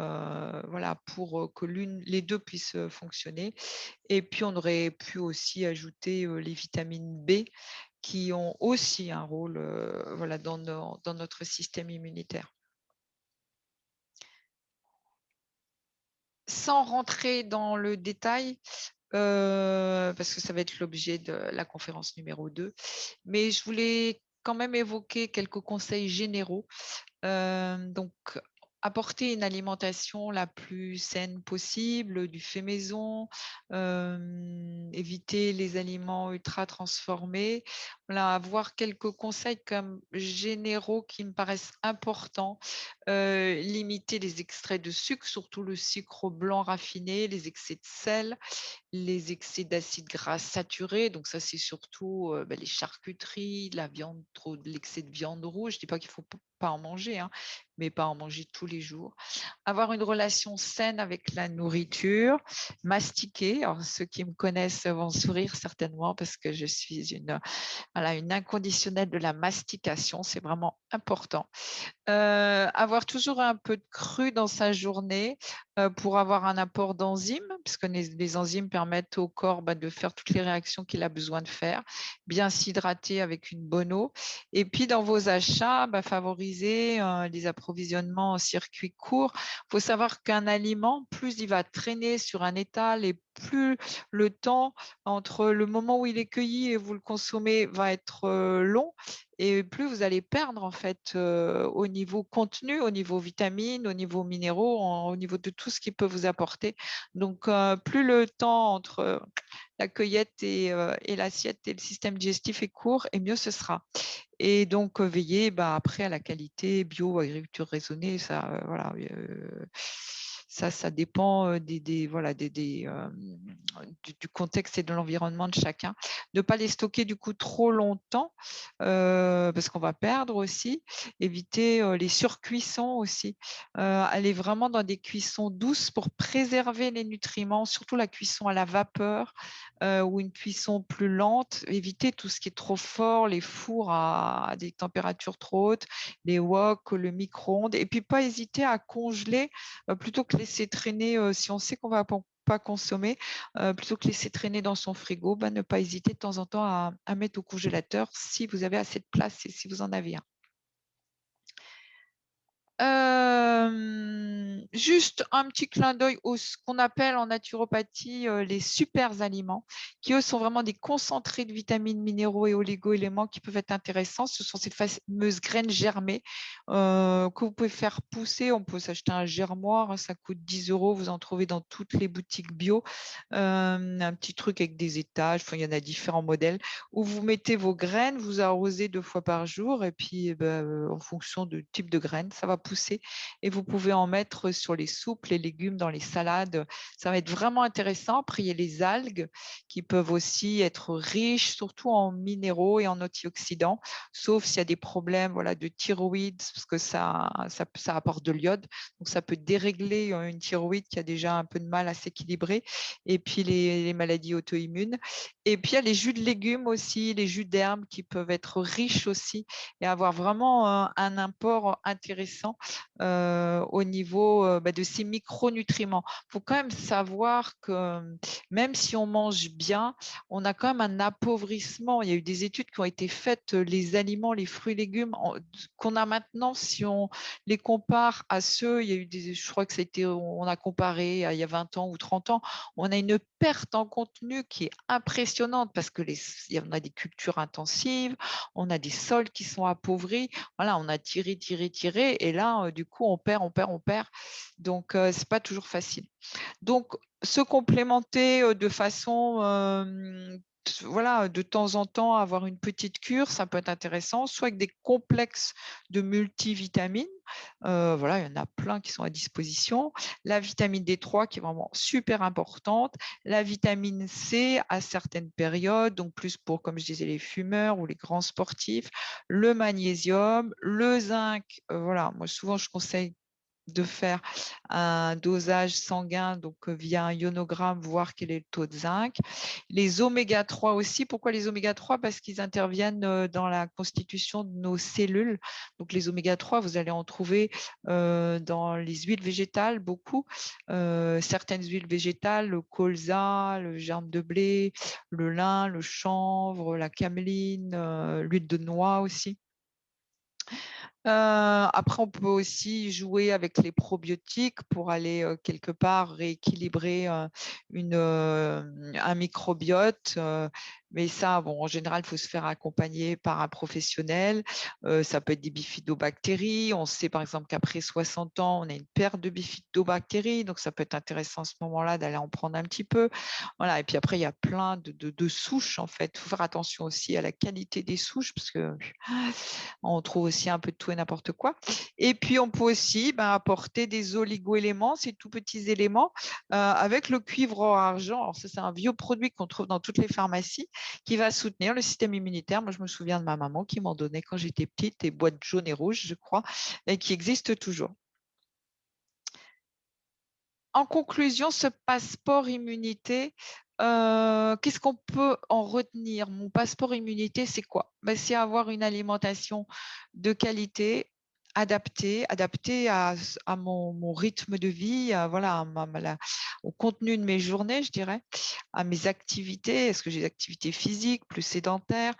voilà, pour que les deux puissent fonctionner. Et puis on aurait pu aussi ajouter les vitamines B qui ont aussi un rôle voilà, dans notre système immunitaire. Sans rentrer dans le détail, parce que ça va être l'objet de la conférence numéro 2, mais je voulais quand même évoquer quelques conseils généraux. Donc, apporter une alimentation la plus saine possible, du fait maison, éviter les aliments ultra transformés. Voilà, avoir quelques conseils comme généraux qui me paraissent importants. Limiter les extraits de sucre, surtout le sucre blanc raffiné, les excès de sel, les excès d'acides gras saturés, donc ça, c'est surtout, les charcuteries, la viande trop l'excès de viande rouge. Je dis pas qu'il faut pas en manger, hein, mais pas en manger tous les jours. Avoir une relation saine avec la nourriture, mastiquer. Alors ceux qui me connaissent vont sourire certainement parce que je suis une inconditionnelle de la mastication, c'est vraiment important. Avoir toujours un peu de cru dans sa journée, pour avoir un apport d'enzymes, puisque les enzymes permettent au corps, de faire toutes les réactions qu'il a besoin de faire. Bien s'hydrater avec une bonne eau et puis dans vos achats, favoriser, les approvisionnements en circuit court. Il faut savoir qu'un aliment, plus il va traîner sur un étal et plus le temps entre le moment où il est cueilli et vous le consommez va être, long et plus vous allez perdre en fait, au niveau contenu, au niveau vitamines, au niveau minéraux, au niveau de tout ce qu'il peut vous apporter. Donc, plus le temps entre la cueillette et l'assiette et le système digestif est court et mieux ce sera. Et donc, veiller après à la qualité bio, agriculture raisonnée, ça, voilà, ça dépend voilà, du contexte et de l'environnement de chacun. Ne pas les stocker du coup trop longtemps parce qu'on va perdre aussi. Éviter les surcuissons aussi. Aller vraiment dans des cuissons douces pour préserver les nutriments, surtout la cuisson à la vapeur ou une cuisson plus lente. Éviter tout ce qui est trop fort, les fours à des températures trop hautes, les wok, le micro-ondes. Et puis pas hésiter à congeler plutôt que laisser traîner si on sait qu'on va pas consommer, plutôt que laisser traîner dans son frigo, ne pas hésiter de temps en temps à mettre au congélateur si vous avez assez de place et si vous en avez un. Juste un petit clin d'œil au ce qu'on appelle en naturopathie les super aliments, qui eux sont vraiment des concentrés de vitamines, minéraux et oligo-éléments qui peuvent être intéressants. Ce sont ces fameuses graines germées que vous pouvez faire pousser. On peut s'acheter un germoir, ça coûte 10 €. Vous en trouvez dans toutes les boutiques bio. Un petit truc avec des étages, il y en a différents modèles, où vous mettez vos graines, vous arrosez 2 fois par jour et puis en fonction du type de graines, ça va pousser et vous pouvez en mettre sur les soupes, les légumes, dans les salades. Ça va être vraiment intéressant. Après, il y a les algues qui peuvent aussi être riches, surtout en minéraux et en antioxydants, sauf s'il y a des problèmes de thyroïde, parce que ça apporte de l'iode. Donc, ça peut dérégler une thyroïde qui a déjà un peu de mal à s'équilibrer. Et puis, les maladies auto-immunes. Et puis, il y a les jus de légumes aussi, les jus d'herbes qui peuvent être riches aussi et avoir vraiment un apport intéressant au niveau de ces micronutriments. Il faut quand même savoir que même si on mange bien, on a quand même un appauvrissement. Il y a eu des études qui ont été faites, les aliments, les fruits et légumes qu'on a maintenant, si on les compare à ceux, il y a eu je crois que ça a été, on a comparé il y a 20 ans ou 30 ans, on a une perte en contenu qui est impressionnante parce que on a des cultures intensives, on a des sols qui sont appauvris. Voilà, on a tiré, tiré, tiré et là, du coup, on perd, on perd, on perd. Donc, c'est pas toujours facile. Donc, se complémenter de façon, voilà, de temps en temps, avoir une petite cure, ça peut être intéressant, soit avec des complexes de multivitamines. Voilà, il y en a plein qui sont à disposition. La vitamine D3 qui est vraiment super importante. La vitamine C à certaines périodes, donc plus pour, comme je disais, les fumeurs ou les grands sportifs. Le magnésium, le zinc. Voilà, moi souvent je conseille de faire un dosage sanguin, donc via un ionogramme, voir quel est le taux de zinc. Les oméga 3 aussi. Pourquoi les oméga 3? Parce qu'ils interviennent dans la constitution de nos cellules. Donc les oméga 3, vous allez en trouver dans les huiles végétales, beaucoup. Certaines huiles végétales, le colza, le germe de blé, le lin, le chanvre, la cameline, l'huile de noix aussi. Après, on peut aussi jouer avec les probiotiques pour aller quelque part rééquilibrer un microbiote. Mais ça, bon, en général, il faut se faire accompagner par un professionnel. Ça peut être des bifidobactéries. On sait par exemple qu'après 60 ans, on a une perte de bifidobactéries. Donc, ça peut être intéressant à ce moment-là d'aller en prendre un petit peu. Voilà. Et puis après, il y a plein de souches, en fait. Il faut faire attention aussi à la qualité des souches parce que on trouve aussi un peu de tout et n'importe quoi. Et puis, on peut aussi apporter des oligo-éléments, ces tout petits éléments, avec le cuivre or argent. Alors, ça, c'est un vieux produit qu'on trouve dans toutes les pharmacies qui va soutenir le système immunitaire. Moi, je me souviens de ma maman qui m'en donnait quand j'étais petite, des boîtes jaunes et rouges, je crois, et qui existent toujours. En conclusion, ce passeport immunité, qu'est-ce qu'on peut en retenir? Mon passeport immunité, c'est quoi? C'est avoir une alimentation de qualité, adaptée à mon rythme de vie, voilà, au contenu de mes journées, je dirais, à mes activités. Est-ce que j'ai des activités physiques, plus sédentaires?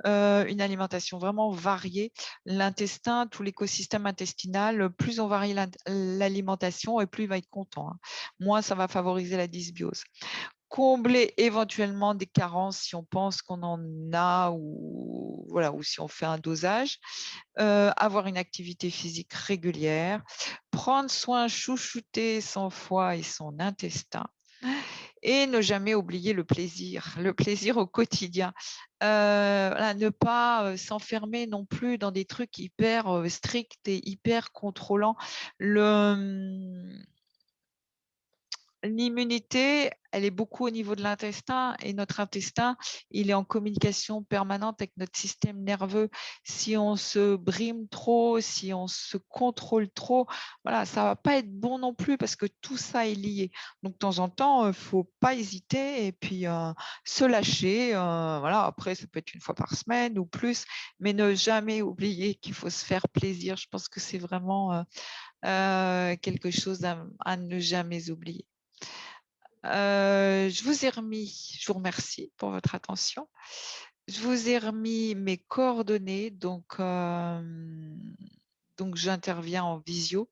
Une alimentation vraiment variée. L'intestin, tout l'écosystème intestinal, plus on varie l'alimentation et plus il va être content, hein. Moins ça va favoriser la dysbiose. Combler éventuellement des carences si on pense qu'on en a ou, voilà, ou si on fait un dosage. Avoir une activité physique régulière. Prendre soin, chouchouter son foie et son intestin. Et ne jamais oublier le plaisir au quotidien. Voilà, ne pas s'enfermer non plus dans des trucs hyper stricts et hyper contrôlants. L'immunité, elle est beaucoup au niveau de l'intestin et notre intestin, il est en communication permanente avec notre système nerveux. Si on se brime trop, si on se contrôle trop, voilà, ça va pas être bon non plus parce que tout ça est lié. Donc, de temps en temps, il faut pas hésiter et puis se lâcher. Voilà, après, ça peut être une fois par semaine ou plus, mais ne jamais oublier qu'il faut se faire plaisir. Je pense que c'est vraiment quelque chose à ne jamais oublier. Je vous remercie pour votre attention. Je vous ai remis mes coordonnées, donc j'interviens en visio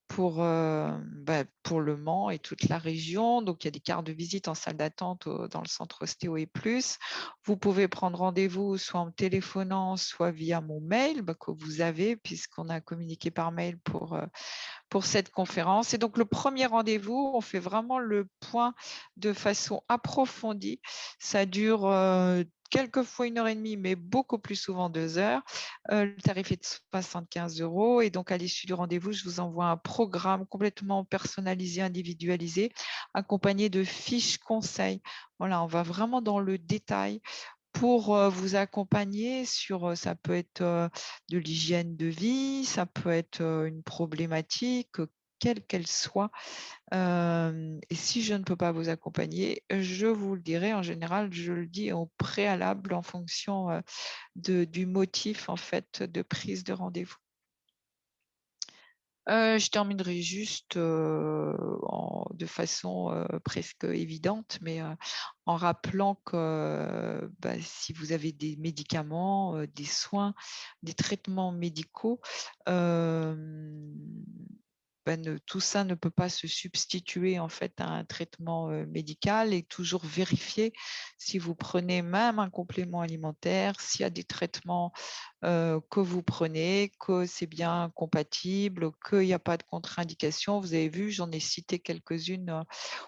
pour Le Mans et toute la région. Donc, il y a des cartes de visite en salle d'attente dans le centre Ostéo et Plus. Vous pouvez prendre rendez-vous soit en me téléphonant, soit via mon mail que vous avez, puisqu'on a communiqué par mail pour cette conférence. Et donc, le premier rendez-vous, on fait vraiment le point de façon approfondie. Ça dure quelquefois 1 heure et demie, mais beaucoup plus souvent 2 heures. Le tarif est de 75 € et donc à l'issue du rendez-vous, je vous envoie un programme complètement personnalisé, individualisé, accompagné de fiches conseils. Voilà, on va vraiment dans le détail pour vous accompagner sur, ça peut être de l'hygiène de vie, ça peut être une problématique, quelle qu'elle soit. Et si je ne peux pas vous accompagner, je vous le dirai. En général, je le dis au préalable en fonction du motif en fait de prise de rendez-vous. Je terminerai juste de façon presque évidente, mais en rappelant que si vous avez des médicaments, des soins, des traitements médicaux, tout ça ne peut pas se substituer en fait à un traitement médical et toujours vérifier si vous prenez même un complément alimentaire, s'il y a des traitements que vous prenez, que c'est bien compatible, qu'il n'y a pas de contre-indication. Vous avez vu, j'en ai cité quelques-unes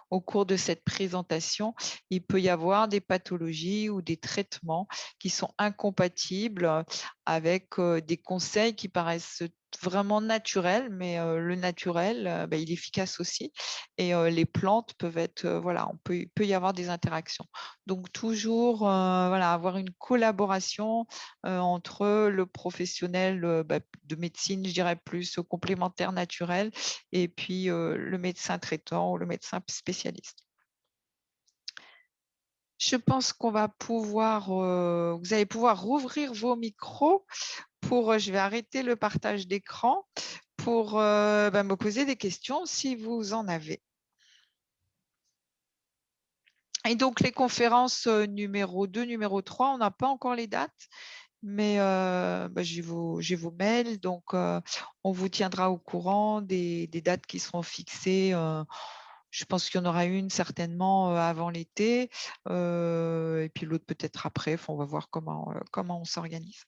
au cours de cette présentation. Il peut y avoir des pathologies ou des traitements qui sont incompatibles avec des conseils qui paraissent vraiment naturels, mais le naturel, il est efficace aussi. Et les plantes peuvent être, voilà, il peut y avoir des interactions. Donc toujours, voilà, avoir une collaboration entre le professionnel de médecine, je dirais plus complémentaire naturel, et puis le médecin traitant ou le médecin spécialiste. Je pense qu'on va pouvoir, vous allez pouvoir rouvrir vos micros je vais arrêter le partage d'écran pour me poser des questions si vous en avez. Et donc, les conférences numéro 2, numéro 3, on n'a pas encore les dates, mais j'ai vos mails, donc on vous tiendra au courant des dates qui seront fixées. Je pense qu'il y en aura une certainement, avant l'été, et puis l'autre peut-être après. Enfin, on va voir comment on s'organise.